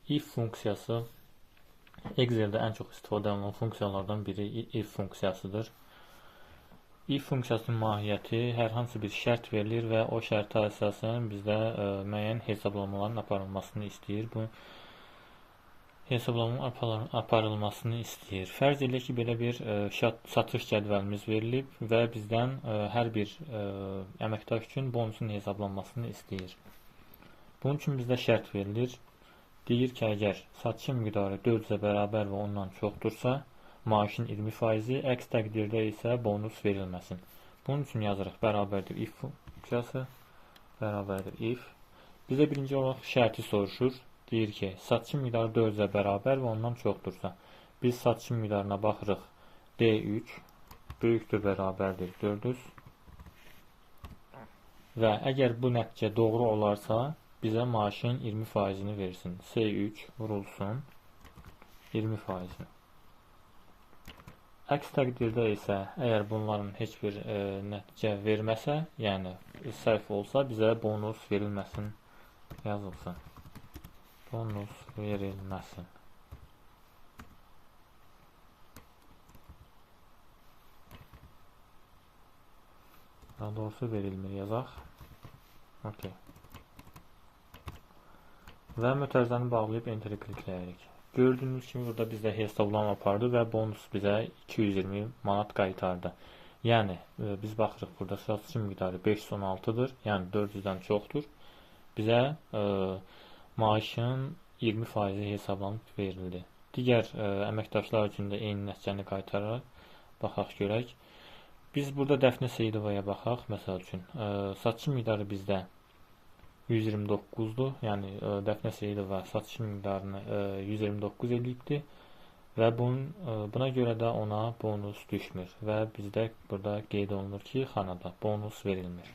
If funksiyası Excel-də ən çox istifadə olunan funksiyalardan biri if funksiyasıdır. If funksiyasının mahiyyəti hər hansı bir şərt verilir və o şərtə əsasən bizdə müəyyən hesablamaların aparılmasını istəyir. Bu hesablamaların aparılmasını istəyir. Fərz elə ki, belə bir satış cədvəlimiz verilib və bizdən hər bir əməkdaş üçün bonusun hesablanmasını istəyir. Bunun üçün bizdə şərt verilir. Deyir ki, əgər satışın miqdarı 400-ə bərabər və ondan çoxdursa, maaşın 20%, əks təqdirdə isə bonus verilməsin. Bunun üçün yazırıq bərabərdir if funksiyası, bərabərdir if. Bizə birinci olaraq şərti soruşur. Deyir ki, satışın miqdarı 400-ə bərabər və ondan çoxdursa, biz satışın miqdarına baxırıq. D3 böyükdür, bərabərdir 400. Və əgər bu nəticə doğru olarsa, bizə maaşın 20%-ni versin. C3 vurulsun 20%-ni. Əks təqdirdə isə, əgər bunların heç bir nəticə verməsə, yəni səhv olsa, bizə bonus verilməsin yazılsın. Bonus verilməsin. Daha doğrusu verilmir yazaq. Okay. Və mötərizəni bağlayıb Enter-i klikləyirik. Gördüyünüz kimi burada bizdə hesablama apardı və bonus bizə 220 manat qaytardı. Yəni biz baxırıq burada satışın miqdarı 516-dır, yəni 400-dən çoxdur. Bizə maaşın 20% hesablanıb verildi. Digər əməkdaşlar üçün də eyni nəticəni qaytararaq baxaq görək. Biz burada Dəfnə Seyidovaya baxaq. Məsəl üçün satışın miqdarı bizdə 129-dur. Yəni Dəfnə Seyidova satışın miqdarını 129 eləyibdir və buna görə də ona bonus düşmür və bizdə burada qeyd olunur ki, xanada bonus verilmir.